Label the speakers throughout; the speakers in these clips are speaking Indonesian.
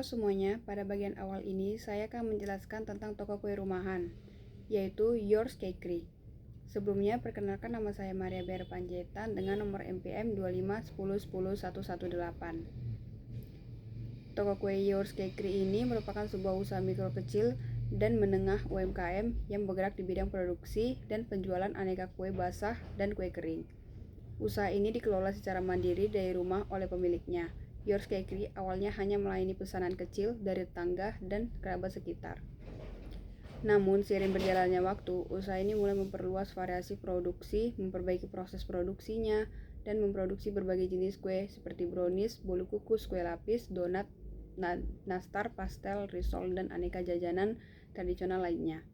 Speaker 1: Halo semuanya, pada bagian awal ini saya akan menjelaskan tentang toko kue rumahan, yaitu Yours Cakery. Sebelumnya, perkenalkan nama saya Maria Ber Panjaitan dengan nomor NPM 2510101118. Toko kue Yours Cakery ini merupakan sebuah usaha mikro kecil dan menengah UMKM yang bergerak di bidang produksi dan penjualan aneka kue basah dan kue kering. Usaha ini dikelola secara mandiri dari rumah oleh pemiliknya. Yours Cakery awalnya hanya melayani pesanan kecil dari tetangga dan kerabat sekitar. Namun, seiring berjalannya waktu, usaha ini mulai memperluas variasi produksi, memperbaiki proses produksinya, dan memproduksi berbagai jenis kue seperti brownies, bolu kukus, kue lapis, donat, nastar, pastel, risol, dan aneka jajanan tradisional lainnya.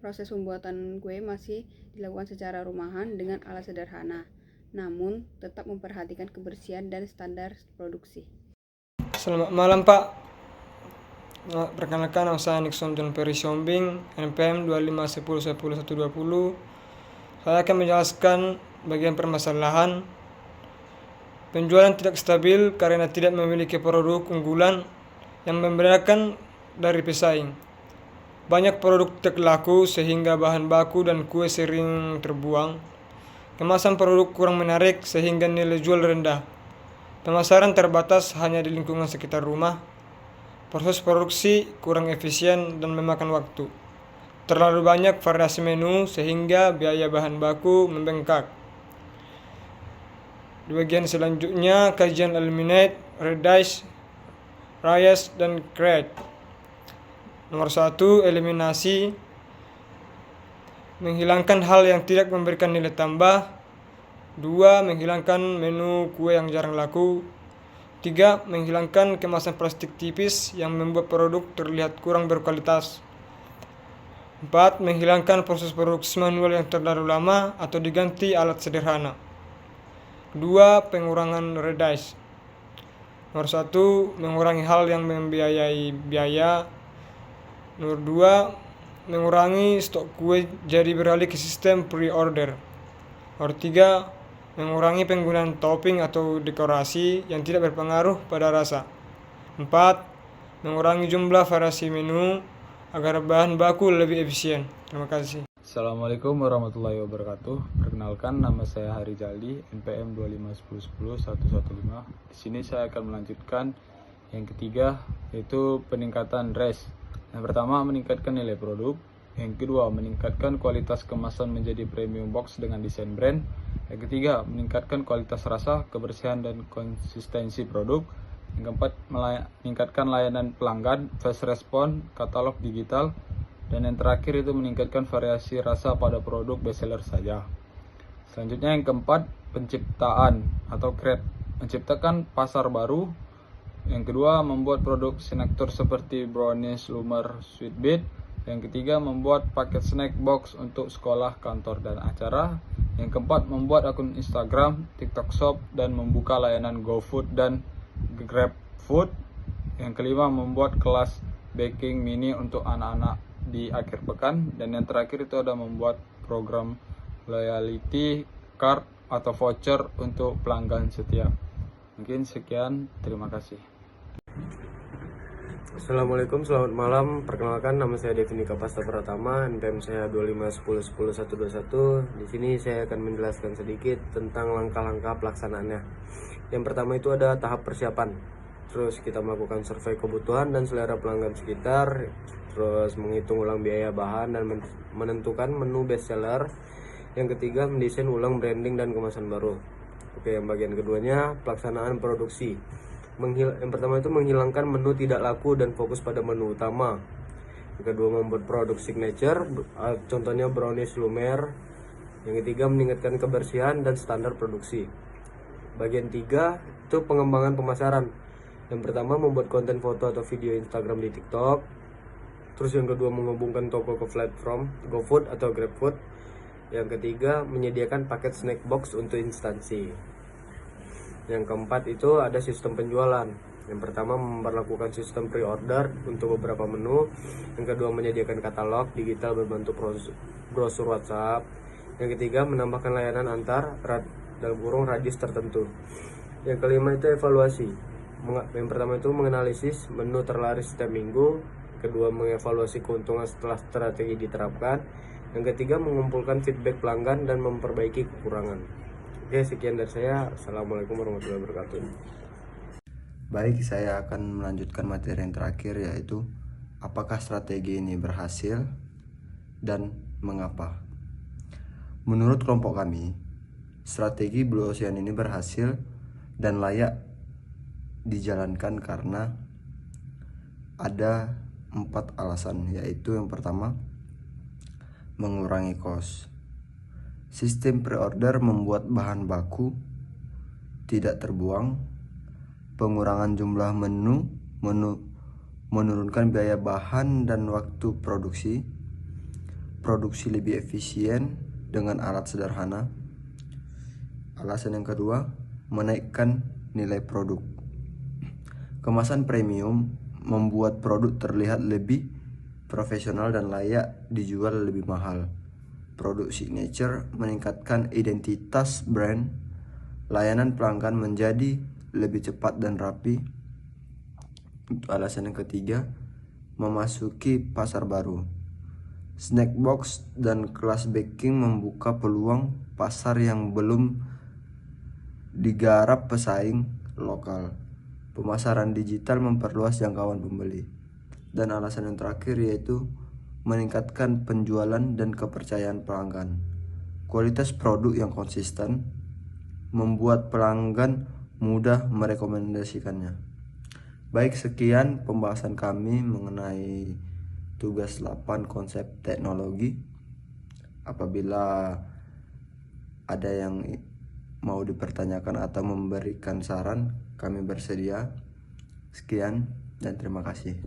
Speaker 1: Proses pembuatan kue masih dilakukan secara rumahan dengan alat sederhana, namun tetap memperhatikan kebersihan dan standar produksi.
Speaker 2: Selamat malam Pak. Perkenalkan nama saya Nixon John Perry Siombing, NPM 25101120. Saya akan menjelaskan bagian permasalahan penjualan tidak stabil karena tidak memiliki produk unggulan yang membedakan dari pesaing. Banyak produk tidak laku sehingga bahan baku dan kue sering terbuang. Kemasan produk kurang menarik sehingga nilai jual rendah. Pemasaran terbatas hanya di lingkungan sekitar rumah. Proses produksi kurang efisien dan memakan waktu. Terlalu banyak variasi menu sehingga biaya bahan baku membengkak. Di bagian selanjutnya, kajian eliminate, reduce, reuse, dan create. Nomor 1, eliminasi. Menghilangkan hal yang tidak memberikan nilai tambah. 2. Menghilangkan menu kue yang jarang laku. 3. Menghilangkan kemasan plastik tipis yang membuat produk terlihat kurang berkualitas. 4. Menghilangkan proses produksi manual yang terlalu lama atau diganti alat sederhana. 2. Pengurangan reduce. Nomor 1. Mengurangi hal yang membiayai biaya. Nomor 2. Mengurangi stok kue jadi beralih ke sistem pre-order. Nomor 3. Mengurangi penggunaan topping atau dekorasi yang tidak berpengaruh pada rasa. 4. Mengurangi jumlah variasi menu agar bahan baku lebih efisien. Terima kasih.
Speaker 3: Assalamualaikum warahmatullahi wabarakatuh. Perkenalkan, nama saya Hari Jaldi, NPM 25101115. Di sini saya akan melanjutkan yang ketiga, yaitu peningkatan RES. Yang pertama, meningkatkan nilai produk. Yang kedua, meningkatkan kualitas kemasan menjadi premium box dengan desain brand. Yang ketiga, meningkatkan kualitas rasa, kebersihan, dan konsistensi produk. Yang keempat, meningkatkan layanan pelanggan, fast response, katalog digital. Dan yang terakhir itu meningkatkan variasi rasa pada produk bestseller saja. Selanjutnya yang keempat, penciptaan atau create, menciptakan pasar baru. Yang kedua, membuat produk signature seperti brownies, lumer, sweet beet. Yang ketiga, membuat paket snack box untuk sekolah, kantor, dan acara. Yang keempat, membuat akun Instagram, TikTok Shop, dan membuka layanan GoFood dan GrabFood. Yang kelima, membuat kelas baking mini untuk anak-anak di akhir pekan. Dan yang terakhir itu ada membuat program loyalty card atau voucher untuk pelanggan setia. Mungkin sekian, terima kasih.
Speaker 4: Assalamualaikum, selamat malam. Perkenalkan, nama saya Devini Kapasta Pratama, NPM saya 25101121. Di sini saya akan menjelaskan sedikit tentang langkah-langkah pelaksanaannya. Yang pertama itu ada tahap persiapan. Terus kita melakukan survei kebutuhan dan selera pelanggan sekitar. Terus menghitung ulang biaya bahan dan menentukan menu bestseller. Yang ketiga, mendesain ulang branding dan kemasan baru. Oke, yang bagian keduanya pelaksanaan produksi. Yang pertama itu menghilangkan menu tidak laku dan fokus pada menu utama. Yang kedua, membuat produk signature, contohnya brownies, lumer. Yang ketiga, meningkatkan kebersihan dan standar produksi. Bagian 3 itu pengembangan pemasaran. Yang pertama, membuat konten foto atau video Instagram di TikTok. Terus yang kedua, menghubungkan toko ke platform GoFood atau GrabFood. Yang ketiga, menyediakan paket snack box untuk instansi. Yang keempat itu ada sistem penjualan. Yang pertama, memperlakukan sistem pre-order untuk beberapa menu. Yang kedua, menyediakan katalog digital berbentuk brosur WhatsApp. Yang ketiga, menambahkan layanan antar dalam kurung radius tertentu. Yang kelima itu evaluasi. Yang pertama itu menganalisis menu terlaris setiap minggu, kedua mengevaluasi keuntungan setelah strategi diterapkan, yang ketiga mengumpulkan feedback pelanggan dan memperbaiki kekurangan. Oke, sekian dari saya. Assalamualaikum warahmatullahi wabarakatuh.
Speaker 5: Baik, saya akan melanjutkan materi yang terakhir, yaitu apakah strategi ini berhasil dan mengapa. Menurut kelompok kami, strategi Blue Ocean ini berhasil dan layak dijalankan karena ada 4 alasan, yaitu yang pertama, mengurangi kos. Sistem pre-order membuat bahan baku tidak terbuang, pengurangan jumlah menu menurunkan biaya bahan dan waktu produksi lebih efisien dengan alat sederhana. Alasan yang kedua, menaikkan nilai produk. Kemasan premium membuat produk terlihat lebih profesional dan layak dijual lebih mahal. Produk signature meningkatkan identitas brand. Layanan pelanggan menjadi lebih cepat dan rapi. Untuk alasan yang ketiga, memasuki pasar baru. Snack box dan kelas baking membuka peluang pasar yang belum digarap pesaing lokal. Pemasaran digital memperluas jangkauan pembeli. Dan alasan yang terakhir yaitu meningkatkan penjualan dan kepercayaan pelanggan. Kualitas produk yang konsisten membuat pelanggan mudah merekomendasikannya. Baik, sekian pembahasan kami mengenai tugas 8 konsep teknologi. Apabila ada yang mau dipertanyakan atau memberikan saran, kami bersedia. Sekian dan terima kasih.